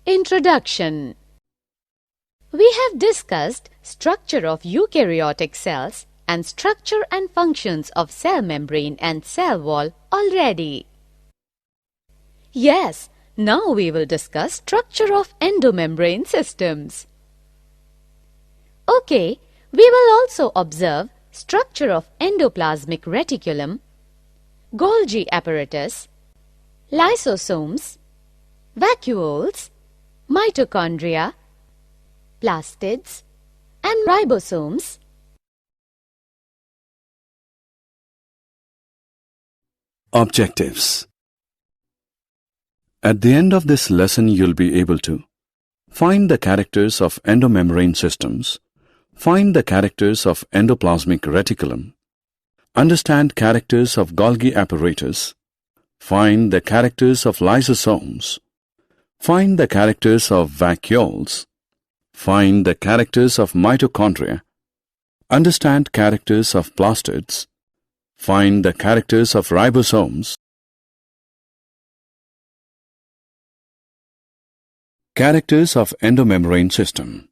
Introduction. We have discussed structure of eukaryotic cells and structure and functions of cell membrane and cell wall already. Yes, now we will discuss structure of endomembrane systems. Okay, we will also observe structure of endoplasmic reticulum, Golgi apparatus, lysosomes, vacuoles, mitochondria, plastids, and ribosomes. Objectives. At the end of this lesson, you'll be able to find the characters of endomembrane systems, find the characters of endoplasmic reticulum, understand characters of Golgi apparatus, find the characters of lysosomes, find the characters of vacuoles, find the characters of mitochondria, understand characters of plastids, find the characters of ribosomes. Characters of endomembrane system.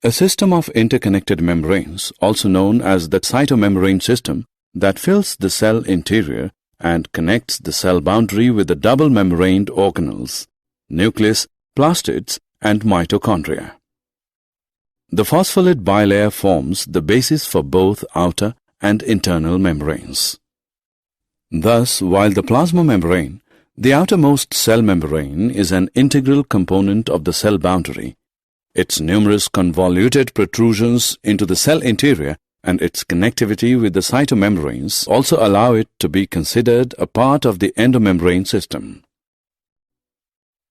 A system of interconnected membranes, also known as the cytomembrane system, that fills the cell interior and connects the cell boundary with the double-membraned organelles, nucleus, plastids, and mitochondria. The phospholipid bilayer forms the basis for both outer and internal membranes. Thus, while the plasma membrane, the outermost cell membrane, is an integral component of the cell boundary, its numerous convoluted protrusions into the cell interior and its connectivity with the cytomembranes also allow it to be considered a part of the endomembrane system.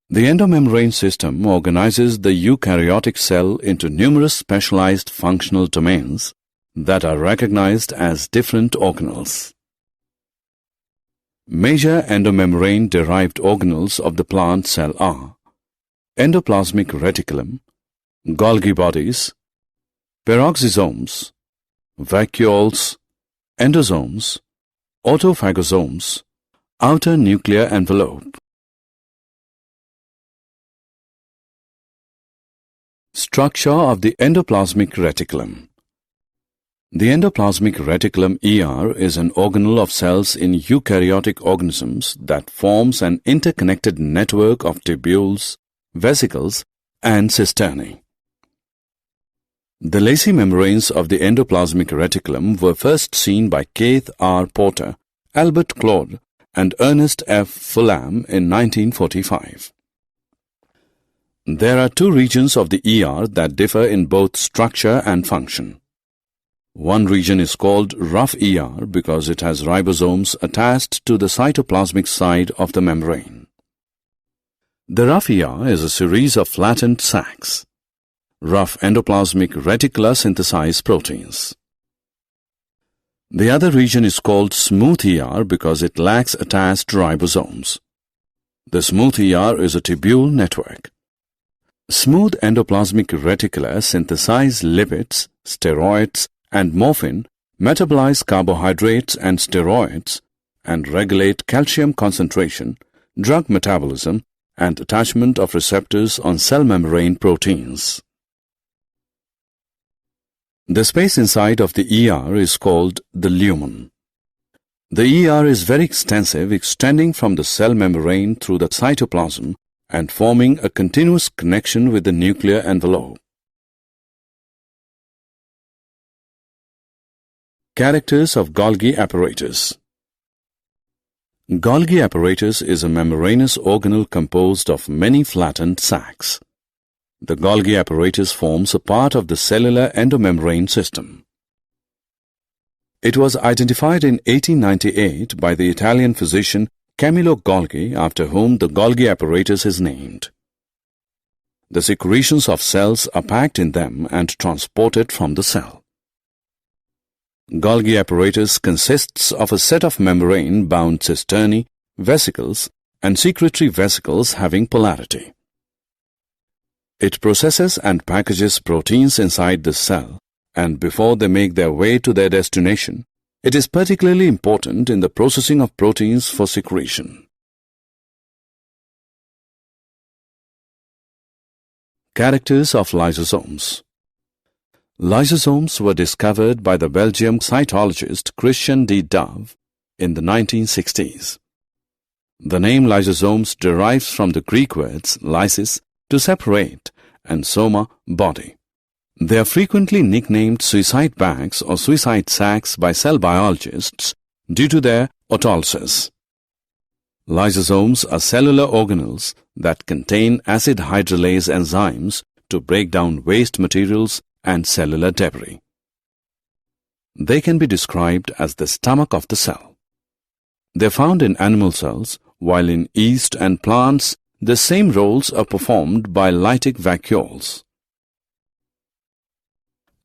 The endomembrane system organizes the eukaryotic cell into numerous specialized functional domains that are recognized as different organelles. Major endomembrane-derived organelles of the plant cell are endoplasmic reticulum, Golgi bodies, peroxisomes, vacuoles, endosomes, autophagosomes, outer nuclear envelope. Structure of the endoplasmic reticulum. The endoplasmic reticulum ER is an organelle of cells in eukaryotic organisms that forms an interconnected network of tubules, vesicles, and cisternae. The lacy membranes of the endoplasmic reticulum were first seen by Keith R. Porter, Albert Claude, and Ernest F. Fullam in 1945. There are two regions of the ER that differ in both structure and function. One region is called rough ER because it has ribosomes attached to the cytoplasmic side of the membrane. The rough ER is a series of flattened sacs. Rough endoplasmic reticula synthesize proteins. The other region is called smooth ER because it lacks attached ribosomes. The smooth ER is a tubule network. Smooth endoplasmic reticula synthesize lipids, steroids, and morphine, metabolize carbohydrates and steroids, and regulate calcium concentration, drug metabolism, and attachment of receptors on cell membrane proteins. The space inside of the ER is called the lumen. The ER is very extensive, extending from the cell membrane through the cytoplasm and forming a continuous connection with the nuclear envelope. Characters of Golgi apparatus. Golgi apparatus is a membranous organelle composed of many flattened sacs. The Golgi apparatus forms a part of the cellular endomembrane system. It was identified in 1898 by the Italian physician Camillo Golgi, after whom the Golgi apparatus is named. The secretions of cells are packed in them and transported from the cell. Golgi apparatus consists of a set of membrane-bound cisternae, vesicles, and secretory vesicles having polarity. It processes and packages proteins inside the cell, and before they make their way to their destination, it is particularly important in the processing of proteins for secretion. Characters of lysosomes. Lysosomes were discovered by the Belgian cytologist Christian D. Dove in the 1960s. The name lysosomes derives from the Greek words lysis, to separate, and soma, body. They are frequently nicknamed suicide bags or suicide sacs by cell biologists due to their autolysis. Lysosomes are cellular organelles that contain acid hydrolase enzymes to break down waste materials and cellular debris. They can be described as the stomach of the cell. They are found in animal cells, while in yeast and plants, the same roles are performed by lytic vacuoles.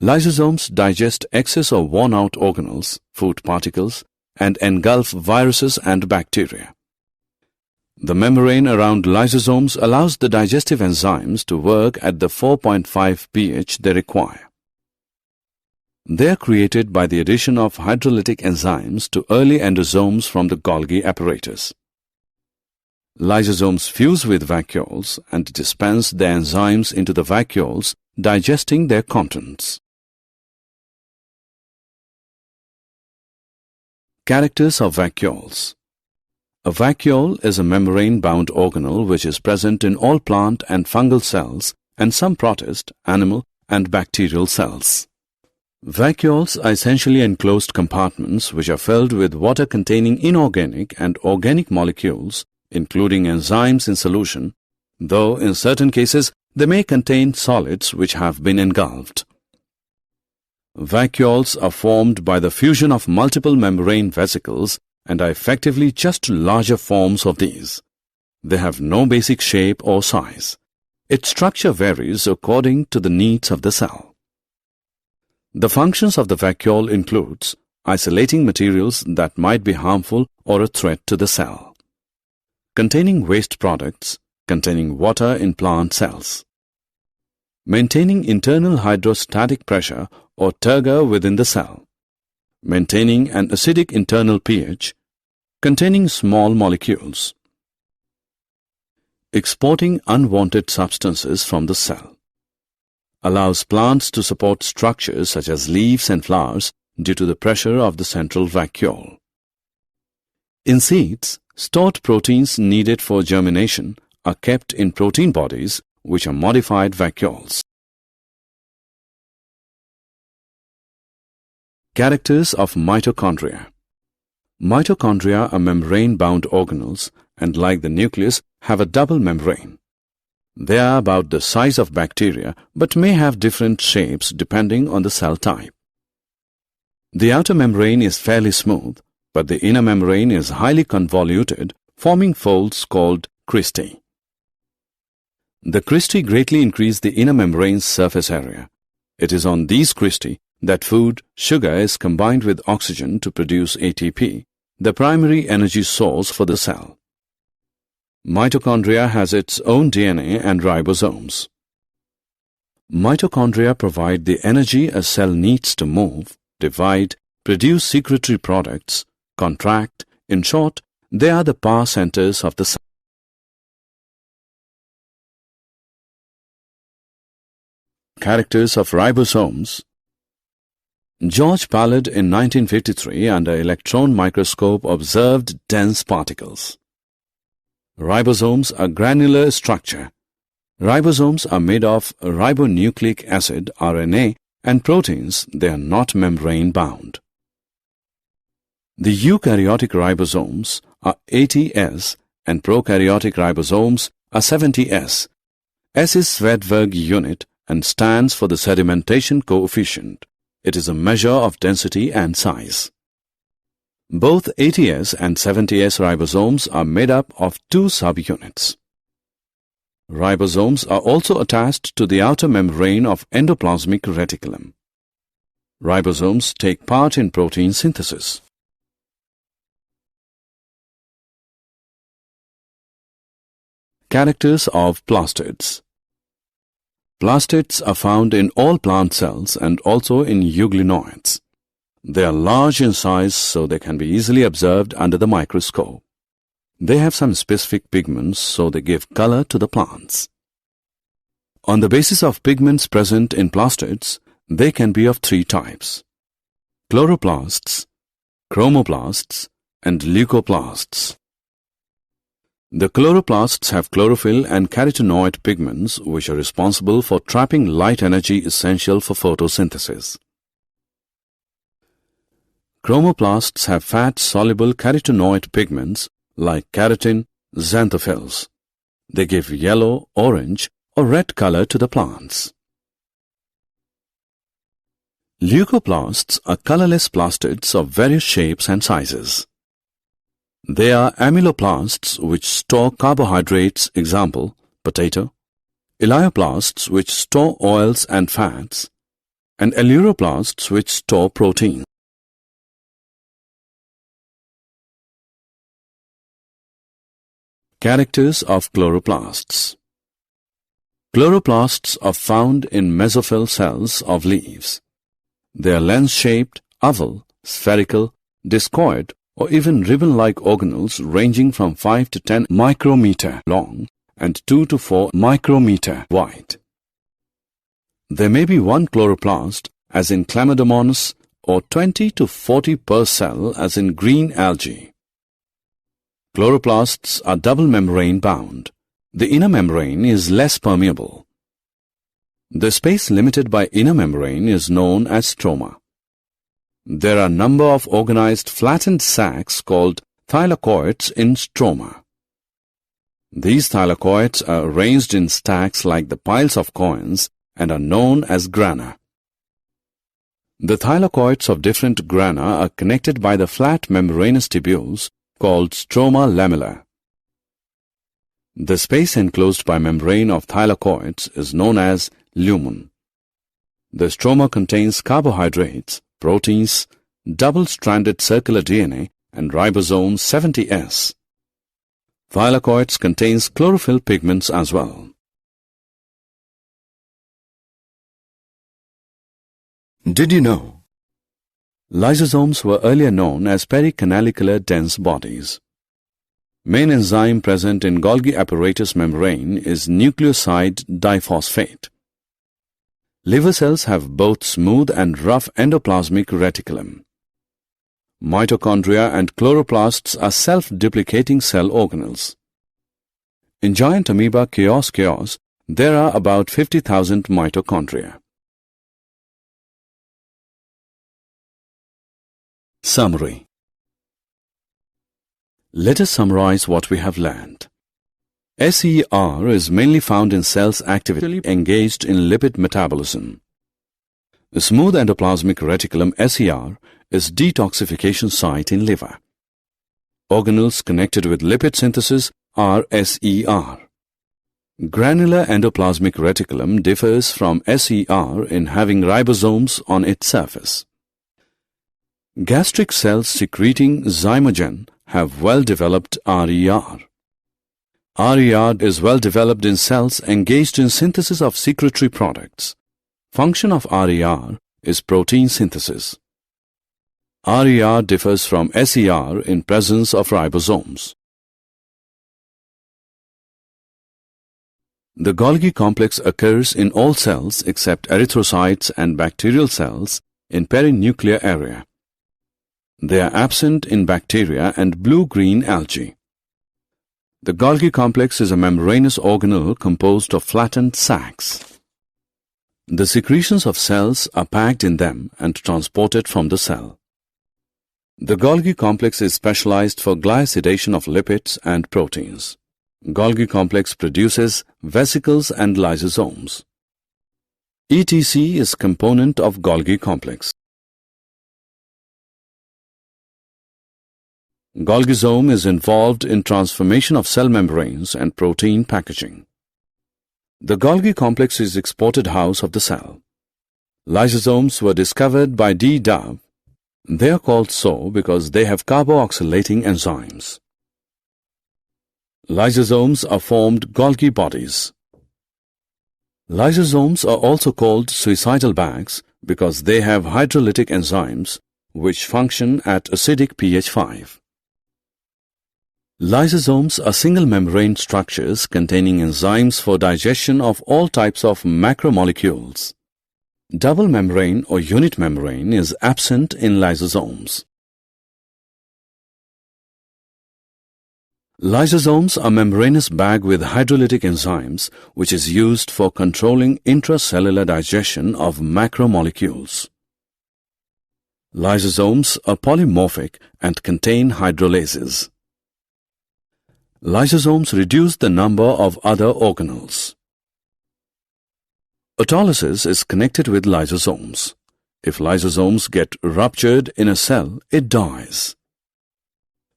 Lysosomes digest excess or worn-out organelles, food particles, and engulf viruses and bacteria. The membrane around lysosomes allows the digestive enzymes to work at the 4.5 pH they require. They are created by the addition of hydrolytic enzymes to early endosomes from the Golgi apparatus. Lysosomes fuse with vacuoles and dispense their enzymes into the vacuoles, digesting their contents. Characters of vacuoles. A vacuole is a membrane-bound organelle which is present in all plant and fungal cells and some protist, animal, and bacterial cells. Vacuoles are essentially enclosed compartments which are filled with water-containing inorganic and organic molecules, including enzymes in solution, though in certain cases they may contain solids which have been engulfed. Vacuoles are formed by the fusion of multiple membrane vesicles and are effectively just larger forms of these. They have no basic shape or size. Its structure varies according to the needs of the cell. The functions of the vacuole includes isolating materials that might be harmful or a threat to the cell, containing waste products, containing water in plant cells, maintaining internal hydrostatic pressure or turgor within the cell, maintaining an acidic internal pH, containing small molecules, exporting unwanted substances from the cell, allows plants to support structures such as leaves and flowers due to the pressure of the central vacuole. In seeds, stored proteins needed for germination are kept in protein bodies which are modified vacuoles. Characters of mitochondria. Mitochondria are membrane-bound organelles and, like the nucleus, have a double membrane. They are about the size of bacteria but may have different shapes depending on the cell type. The outer membrane is fairly smooth, but the inner membrane is highly convoluted, forming folds called cristae. The cristae greatly increase the inner membrane's surface area. It is on these cristae that food, sugar is combined with oxygen to produce ATP, the primary energy source for the cell. Mitochondria has its own DNA and ribosomes. Mitochondria provide the energy a cell needs to move, divide, produce secretory products, contract. In short, they are the power centers of the cell. Characters of ribosomes. George Ballard in 1953 under electron microscope observed dense particles. Ribosomes are granular structure. Ribosomes are made of ribonucleic acid RNA and proteins. They are not membrane bound. The eukaryotic ribosomes are 80S and prokaryotic ribosomes are 70S. S is Swedberg unit and stands for the sedimentation coefficient. It is a measure of density and size. Both 80S and 70S ribosomes are made up of two subunits. Ribosomes are also attached to the outer membrane of endoplasmic reticulum. Ribosomes take part in protein synthesis. Characters of plastids. Plastids are found in all plant cells and also in euglenoids. They are large in size, so they can be easily observed under the microscope. They have some specific pigments, so they give color to the plants. On the basis of pigments present in plastids, they can be of three types: chloroplasts, chromoplasts, and leucoplasts. The chloroplasts have chlorophyll and carotenoid pigments which are responsible for trapping light energy essential for photosynthesis. Chromoplasts have fat-soluble carotenoid pigments like keratin, xanthophylls. They give yellow, orange, or red color to the plants. Leucoplasts are colorless plastids of various shapes and sizes. They are amyloplasts which store carbohydrates, example, potato, elaioplasts which store oils and fats, and aleuroplasts which store protein. Characters of chloroplasts. Chloroplasts are found in mesophyll cells of leaves. They are lens-shaped, oval, spherical, discoid, or even ribbon-like organelles ranging from 5 to 10 micrometer long and 2 to 4 micrometer wide. There may be one chloroplast, as in Chlamydomonas, or 20 to 40 per cell, as in green algae. Chloroplasts are double membrane bound. The inner membrane is less permeable. The space limited by inner membrane is known as stroma. There are a number of organized flattened sacs called thylakoids in stroma. These thylakoids are arranged in stacks like the piles of coins and are known as grana. The thylakoids of different grana are connected by the flat membranous tubules called stroma lamella. The space enclosed by membrane of thylakoids is known as lumen. The stroma contains carbohydrates, proteins, double-stranded circular DNA, and ribosome 70S. Thylakoids contains chlorophyll pigments as well. Did you know? Lysosomes were earlier known as pericanalicular dense bodies. Main enzyme present in Golgi apparatus membrane is nucleoside diphosphate. Liver cells have both smooth and rough endoplasmic reticulum. Mitochondria and chloroplasts are self-duplicating cell organelles. In giant amoeba Chaos, there are about 50,000 mitochondria. Summary. Let us summarize what we have learned. SER is mainly found in cells actively engaged in lipid metabolism. The smooth endoplasmic reticulum SER is detoxification site in liver. Organelles connected with lipid synthesis are SER. Granular endoplasmic reticulum differs from SER in having ribosomes on its surface. Gastric cells secreting zymogen have well-developed RER. RER is well-developed in cells engaged in synthesis of secretory products. Function of RER is protein synthesis. RER differs from SER in presence of ribosomes. The Golgi complex occurs in all cells except erythrocytes and bacterial cells in perinuclear area. They are absent in bacteria and blue-green algae. The Golgi complex is a membranous organelle composed of flattened sacs. The secretions of cells are packed in them and transported from the cell. The Golgi complex is specialized for glycidation of lipids and proteins. Golgi complex produces vesicles and lysosomes. ETC is component of Golgi complex. Golgisome is involved in transformation of cell membranes and protein packaging. The Golgi complex is exported house of the cell. Lysosomes were discovered by D. Dove. They are called so because they have carboxylating enzymes. Lysosomes are formed Golgi bodies. Lysosomes are also called suicidal bags because they have hydrolytic enzymes which function at acidic pH 5. Lysosomes are single membrane structures containing enzymes for digestion of all types of macromolecules. Double membrane or unit membrane is absent in lysosomes. Lysosomes are membranous bag with hydrolytic enzymes which is used for controlling intracellular digestion of macromolecules. Lysosomes are polymorphic and contain hydrolases. Lysosomes reduce the number of other organelles. Autolysis is connected with lysosomes. If lysosomes get ruptured in a cell, it dies.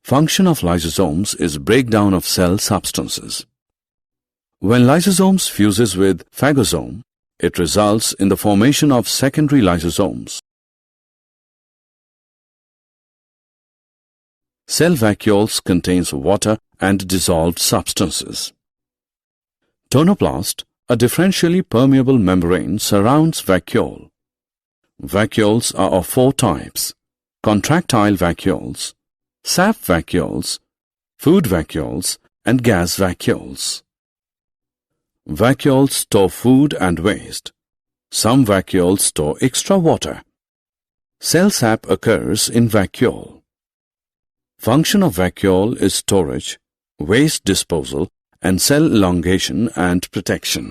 Function of lysosomes is breakdown of cell substances. When lysosomes fuses with phagosome, it results in the formation of secondary lysosomes. Cell vacuoles contains water and dissolved substances. Tonoplast, a differentially permeable membrane, surrounds vacuole. Vacuoles are of 4 types: contractile vacuoles, sap vacuoles, food vacuoles, and gas vacuoles. Vacuoles store food and waste. Some vacuoles store extra water. Cell sap occurs in vacuole. Function of vacuole is storage, waste disposal, and cell elongation and protection.